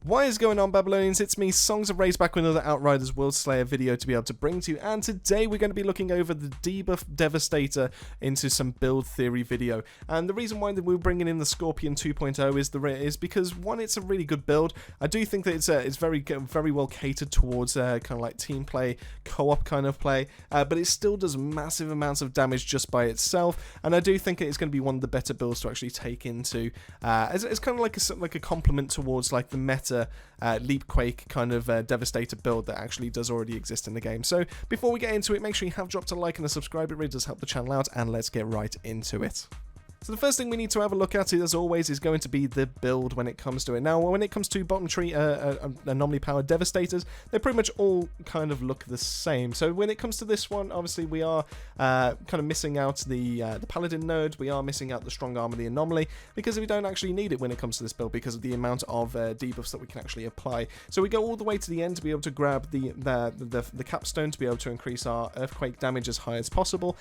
What is going on, Babylonians? It's me, Songs of Rage, back with another Outriders WorldSlayer video to be able to bring to you, and today we're going to be looking over the debuff Devastator into some build theory video. And the reason why we're bringing in the Scorpion 2.0 is because, one, it's a really good build. I do think that it's very well catered towards kind of like team play, co-op kind of play, but it still does massive amounts of damage just by itself, and I do think it's going to be one of the better builds to actually take into, it's kind of like a complement towards like the meta Leapquake kind of Devastator build that actually does already exist in the game. So before we get into it, make sure you have dropped a like and a subscribe. It really does help the channel out, and let's get right into it. So the first thing we need to have a look at, as always, is going to be the build when it comes to it. Now, when it comes to bottom tree anomaly powered Devastators, they pretty much all kind of look the same. So when it comes to this one, obviously we are kind of missing out the Paladin node. We are missing out the strong arm of the anomaly because we don't actually need it when it comes to this build because of the amount of debuffs that we can actually apply. So we go all the way to the end to be able to grab the capstone to be able to increase our earthquake damage as high as possible.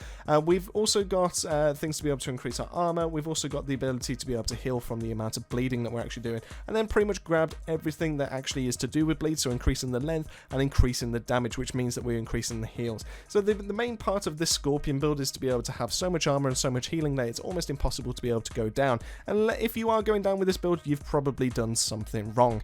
We've also got things to be able to increase our armor. We've also got the ability to be able to heal from the amount of bleeding that we're actually doing, and then pretty much grabbed everything that actually is to do with bleed, so increasing the length and increasing the damage, which means that we're increasing the heals. So the main part of this Scorpion build is to be able to have so much armor and so much healing that it's almost impossible to be able to go down, and if you are going down with this build, you've probably done something wrong.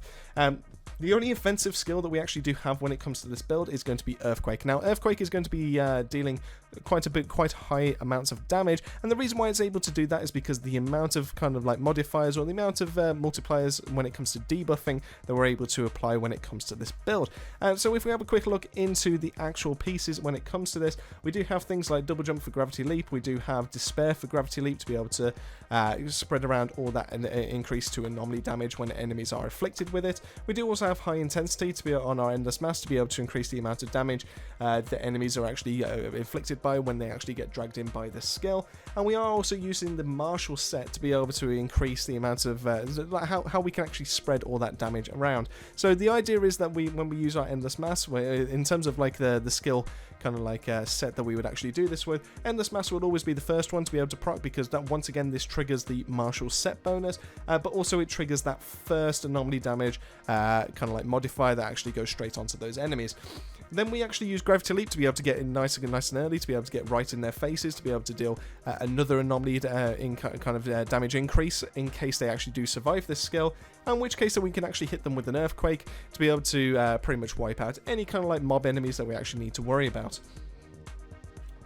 The only offensive skill that we actually do have when it comes to this build is going to be Earthquake. Now, Earthquake is going to be dealing quite high amounts of damage, and the reason why it's able to do that is because the amount of kind of like modifiers or the amount of multipliers when it comes to debuffing that we're able to apply when it comes to this build. So if we have a quick look into the actual pieces when it comes to this, we do have things like double jump for gravity leap, we do have despair for gravity leap to be able to spread around all that and increase to anomaly damage when enemies are afflicted with it. We do also have high intensity to be on our endless mass to be able to increase the amount of damage that enemies are actually inflicted by when they actually get dragged in by the skill. And we are also using the martial set to be able to increase the amount of how we can actually spread all that damage around. So the idea is that when we use our endless mass, in terms of like the skill kind of like set that we would actually do this with, endless mass would always be the first one to be able to proc, because that once again this triggers the martial set bonus, but also it triggers that first anomaly damage kind of like modifier that actually goes straight onto those enemies. Then we actually use Gravity Leap to be able to get in nice and early, to be able to get right in their faces, to be able to deal another anomaly damage increase in case they actually do survive this skill, in which case then we can actually hit them with an Earthquake to be able to pretty much wipe out any kind of like mob enemies that we actually need to worry about.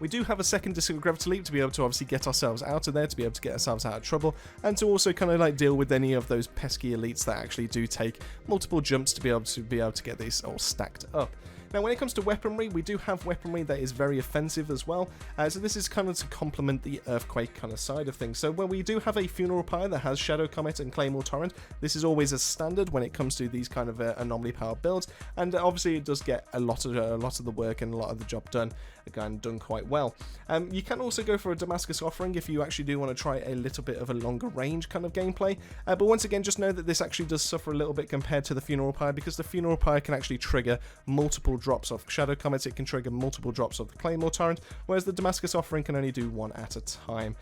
We do have a second disc of Gravity Leap to be able to obviously get ourselves out of there, to be able to get ourselves out of trouble, and to also kind of like deal with any of those pesky elites that actually do take multiple jumps to be able to get these all stacked up. Now, when it comes to weaponry, we do have weaponry that is very offensive as well. So this is kind of to complement the Earthquake kind of side of things. So when we do have a Funeral Pyre that has Shadow Comet and Claymore Torrent, this is always a standard when it comes to these kind of anomaly power builds. And obviously it does get a lot of the work and a lot of the job done, again, done quite well. You can also go for a Damascus Offering if you actually do want to try a little bit of a longer range kind of gameplay. But once again, just know that this actually does suffer a little bit compared to the Funeral Pyre, because the Funeral Pyre can actually trigger multiple drops of Shadow Comets, it can trigger multiple drops of the Claymore Torrent, whereas the Damascus Offering can only do one at a time.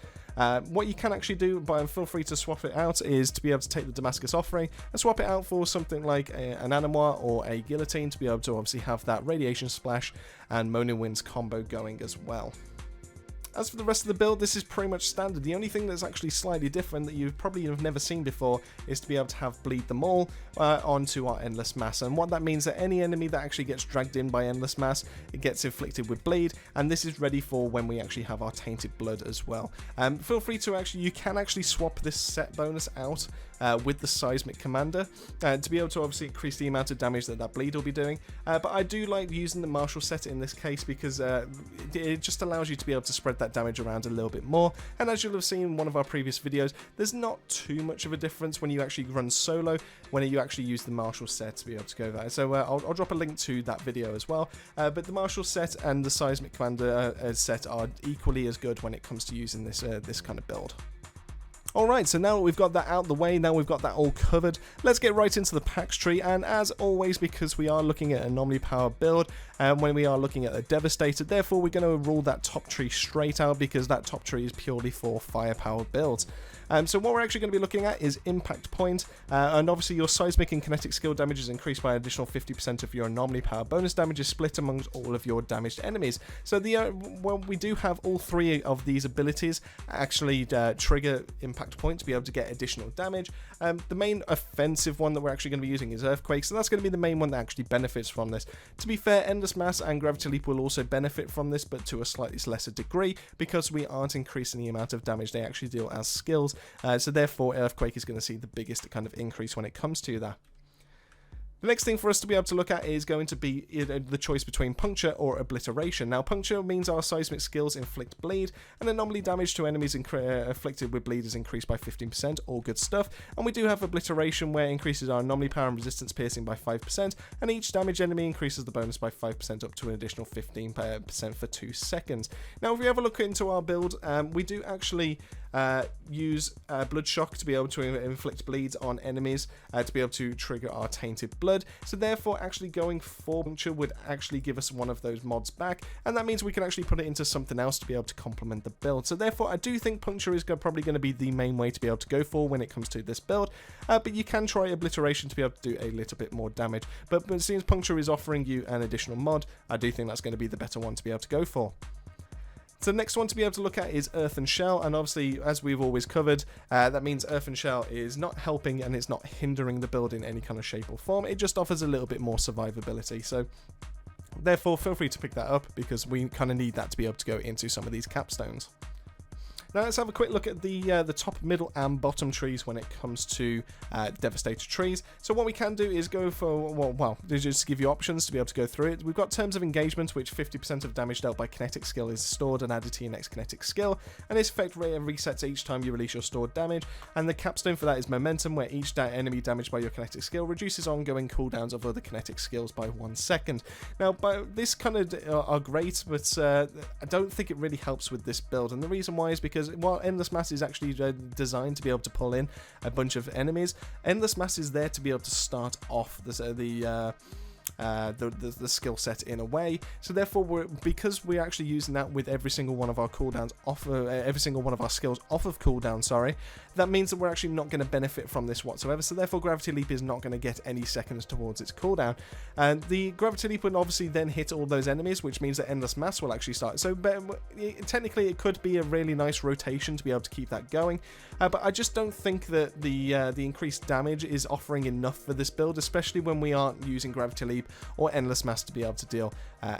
What you can actually do, but feel free to swap it out, is to be able to take the Damascus Offering and swap it out for something like an Animois or a Guillotine to be able to obviously have that Radiation Splash and Moaning Winds combo going as well. As for the rest of the build, this is pretty much standard. The only thing that's actually slightly different that you probably have never seen before is to be able to have Bleed Them All onto our Endless Mass. And what that means that any enemy that actually gets dragged in by Endless Mass, it gets inflicted with Bleed, and this is ready for when we actually have our Tainted Blood as well. Feel free to you can actually swap this set bonus out with the Seismic Commander to be able to obviously increase the amount of damage that Bleed will be doing. But I do like using the Martial set in this case because it just allows you to be able to spread that damage around a little bit more, and as you'll have seen in one of our previous videos, there's not too much of a difference when you actually run solo when you actually use the Martial set to be able to go there. So I'll drop a link to that video as well, but the Martial set and the Seismic Commander set are equally as good when it comes to using this kind of build. Alright, so now that we've got that out the way, now we've got that all covered, let's get right into the Pax Tree. And as always, because we are looking at an anomaly power build, and when we are looking at a Devastator, therefore we're going to rule that top tree straight out, because that top tree is purely for firepower builds. So what we're actually going to be looking at is impact point, and obviously your seismic and kinetic skill damage is increased by an additional 50% of your anomaly power. Bonus damage is split amongst all of your damaged enemies. So well, we do have all three of these abilities actually trigger impact point to be able to get additional damage. The main offensive one that we're actually going to be using is Earthquake, so that's going to be the main one that actually benefits from this. To be fair, Endless Mass and Gravity Leap will also benefit from this, but to a slightly lesser degree, because we aren't increasing the amount of damage they actually deal as skills. So therefore, Earthquake is going to see the biggest kind of increase when it comes to that. The next thing for us to be able to look at is going to be the choice between Puncture or Obliteration. Now, Puncture means our seismic skills inflict bleed, and anomaly damage to enemies afflicted with bleed is increased by 15%, all good stuff. And we do have Obliteration, where it increases our anomaly power and resistance piercing by 5%, and each damaged enemy increases the bonus by 5% up to an additional 15% for 2 seconds. Now, if we have a look into our build, we do actually use Blood Shock to be able to inflict bleeds on enemies, to be able to trigger our Tainted Blood. So therefore, actually going for Puncture would actually give us one of those mods back, and that means we can actually put it into something else to be able to complement the build. So therefore, I do think Puncture is probably going to be the main way to be able to go for when it comes to this build, but you can try Obliteration to be able to do a little bit more damage. But since Puncture is offering you an additional mod, I do think that's going to be the better one to be able to go for. So the next one to be able to look at is Earth and Shell, and obviously, as we've always covered, that means Earth and Shell is not helping and it's not hindering the build in any kind of shape or form. It just offers a little bit more survivability. So therefore, feel free to pick that up, because we kind of need that to be able to go into some of these capstones. Now let's have a quick look at the top, middle, and bottom trees when it comes to Devastator trees. So what we can do is go for, well, just give you options to be able to go through it. We've got Terms of Engagement, which 50% of damage dealt by kinetic skill is stored and added to your next kinetic skill, and this effect resets each time you release your stored damage. And the capstone for that is Momentum, where each enemy damaged by your kinetic skill reduces ongoing cooldowns of other kinetic skills by 1 second. Now, this kind of are great, but I don't think it really helps with this build, and the reason why is because while Endless Mass is actually designed to be able to pull in a bunch of enemies, Endless Mass is there to be able to start off the skill set in a way. So therefore, because we're actually using that with every single one of our cooldowns off, every single one of our skills off of cooldown, that means that we're actually not going to benefit from this whatsoever. So therefore, Gravity Leap is not going to get any seconds towards its cooldown, and the Gravity Leap will obviously then hit all those enemies, which means that Endless Mass will actually start. So technically, it could be a really nice rotation to be able to keep that going, but I just don't think that the increased damage is offering enough for this build, especially when we aren't using Gravity Leap or Endless Mass to be able to deal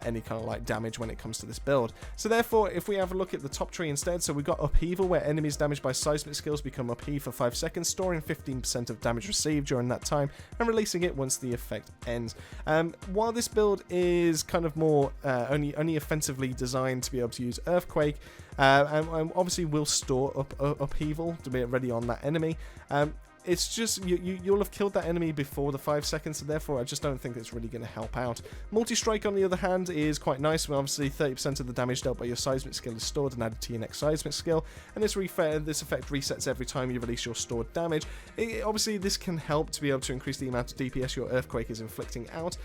any kind of like damage when it comes to this build. So therefore, if we have a look at the top tree instead, so we've got Upheaval, where enemies damaged by seismic skills become upheaved for 5 seconds, storing 15% of damage received during that time and releasing it once the effect ends. While this build is kind of more only offensively designed to be able to use Earthquake, and obviously will store Upheaval to be ready on that enemy, it's just, you'll have killed that enemy before the 5 seconds, so therefore I just don't think it's really going to help out. Multi-Strike, on the other hand, is quite nice. Well, obviously 30% of the damage dealt by your seismic skill is stored and added to your next seismic skill, and this effect resets every time you release your stored damage. Obviously, this can help to be able to increase the amount of DPS your Earthquake is inflicting out,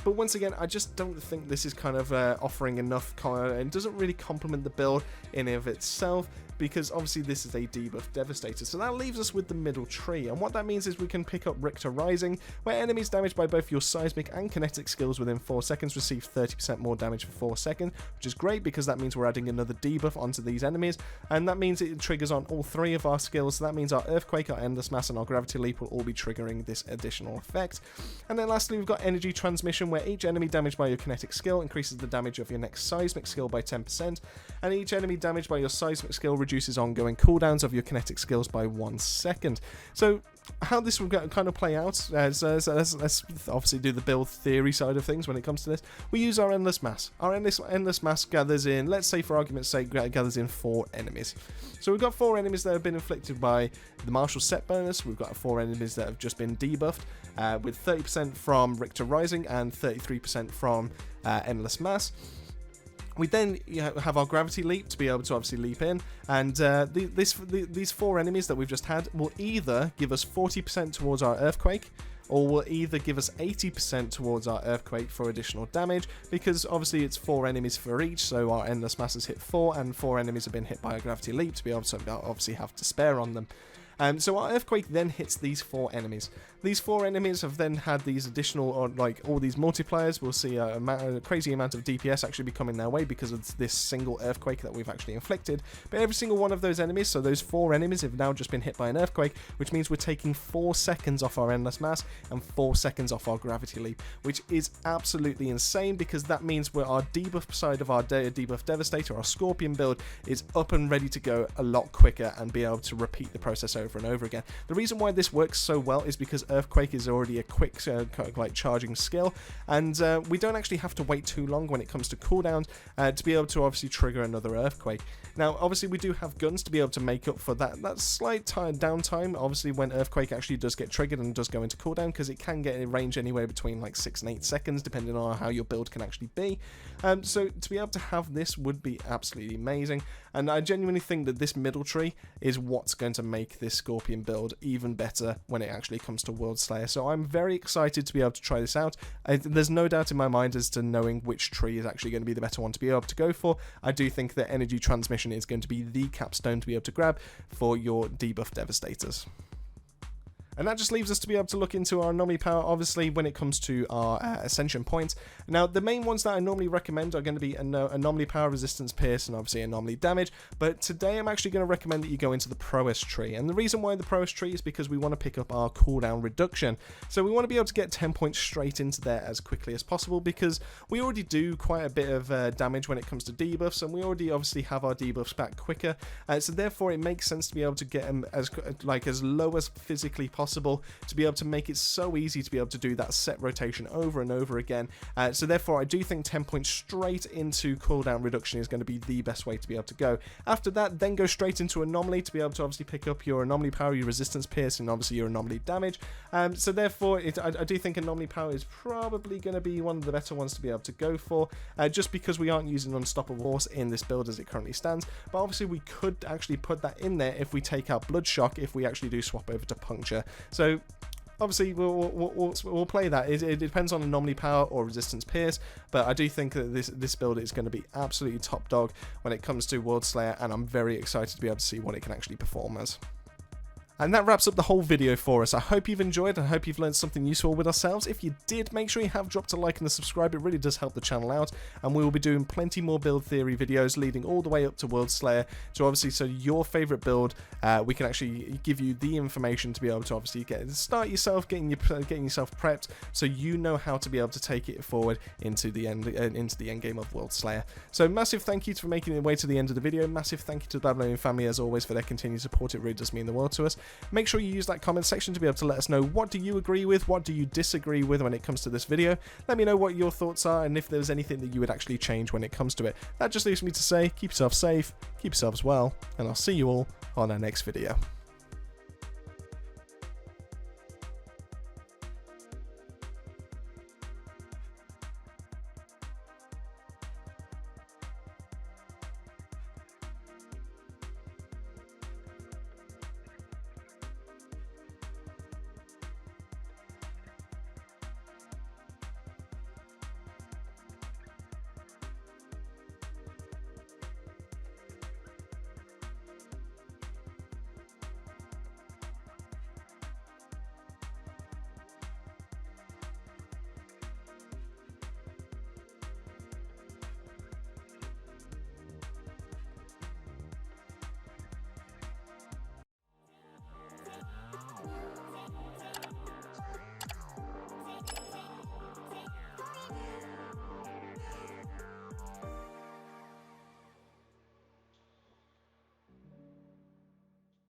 but once again, I just don't think this is kind of offering enough, and doesn't really complement the build in and of itself, because obviously this is a debuff Devastator. So that leaves us with the middle tree, and what that means is we can pick up Richter Rising, where enemies damaged by both your seismic and kinetic skills within 4 seconds receive 30% more damage for 4 seconds, which is great because that means we're adding another debuff onto these enemies, and that means it triggers on all 3 of our skills. So that means our Earthquake, our Endless Mass, and our Gravity Leap will all be triggering this additional effect. And then lastly, we've got Energy Transmission, where each enemy damaged by your kinetic skill increases the damage of your next seismic skill by 10%, and each enemy damaged by your seismic skill reduces ongoing cooldowns of your kinetic skills by 1 second. So how this will kind of play out, let's obviously do the build theory side of things when it comes to this. We use our Endless Mass. Our Endless Mass gathers in, let's say for argument's sake, gathers in 4 enemies. So we've got 4 enemies that have been inflicted by the Martial Set bonus. We've got 4 enemies that have just been debuffed, with 30% from Richter Rising and 33% from Endless Mass. We then have our Gravity Leap to be able to obviously leap in, and these 4 enemies that we've just had will either give us 40% towards our Earthquake, or will either give us 80% towards our Earthquake for additional damage, because obviously it's 4 enemies for each, so our Endless Masses hit 4, and 4 enemies have been hit by a Gravity Leap to be able to obviously have to spare on them. So our Earthquake then hits these 4 enemies. These 4 enemies have then had these additional, or like all these multipliers. We'll see a crazy amount of DPS actually be coming their way because of this single Earthquake that we've actually inflicted. But every single one of those enemies, so those 4 enemies have now just been hit by an Earthquake, which means we're taking 4 seconds off our Endless Mass and 4 seconds off our Gravity Leap, which is absolutely insane, because that means our debuff side of our debuff Devastator, our Scorpion build, is up and ready to go a lot quicker and be able to repeat the process over and over again. The reason why this works so well is because Earthquake is already a quick like charging skill, and we don't actually have to wait too long when it comes to cooldowns to be able to obviously trigger another Earthquake. Now obviously we do have guns to be able to make up for that slight downtime, obviously when Earthquake actually does get triggered and does go into cooldown, because it can get in range anywhere between like 6 and 8 seconds depending on how your build can actually be. So to be able to have this would be absolutely amazing, and I genuinely think that this middle tree is what's going to make this Scorpion build even better when it actually comes to WorldSlayer. So I'm very excited to be able to try this out. There's no doubt in my mind as to knowing which tree is actually going to be the better one to be able to go for. I do think that Energy Transmission is going to be the capstone to be able to grab for your debuff Devastators. And that just leaves us to be able to look into our anomaly power, obviously, when it comes to our ascension points. Now, the main ones that I normally recommend are going to be anomaly power, resistance, pierce, and obviously anomaly damage. But today I'm actually going to recommend that you go into the prowess tree. And the reason why the prowess tree is because we want to pick up our cooldown reduction. So we want to be able to get 10 points straight into there as quickly as possible, because we already do quite a bit of damage when it comes to debuffs, and we already obviously have our debuffs back quicker. So therefore it makes sense to be able to get them as low as physically possible, to be able to make it so easy to be able to do that set rotation over and over again. So therefore I do think 10 points straight into cooldown reduction is going to be the best way to be able to go. After that, then go straight into anomaly to be able to obviously pick up your anomaly power, your resistance, pierce, and obviously your anomaly damage. So therefore I do think anomaly power is probably going to be one of the better ones to be able to go for, just because we aren't using unstoppable force in this build as it currently stands. But obviously we could actually put that in there if we take out blood shock, if we actually do swap over to puncture. So obviously we'll play that. It depends on anomaly power or resistance pierce, but I do think that this build is going to be absolutely top dog when it comes to WorldSlayer, and I'm very excited to be able to see what it can actually perform as. And that wraps up the whole video for us. I hope you've enjoyed, and I hope you've learned something useful with ourselves. If you did, make sure you have dropped a like and a subscribe. It really does help the channel out, and we will be doing plenty more build theory videos leading all the way up to WorldSlayer. So obviously, your favorite build, we can actually give you the information to be able to obviously start yourself, getting yourself prepped, so you know how to be able to take it forward into the end game of WorldSlayer. So massive thank you for making it way to the end of the video. Massive thank you to the Babylonian family as always for their continued support. It really does mean the world to us. Make sure you use that comment section to be able to let us know what do you agree with, what do you disagree with when it comes to this video. Let me know what your thoughts are, and if there's anything that you would actually change when it comes to it. That just leaves me to say, keep yourself safe, keep yourselves well, and I'll see you all on our next video.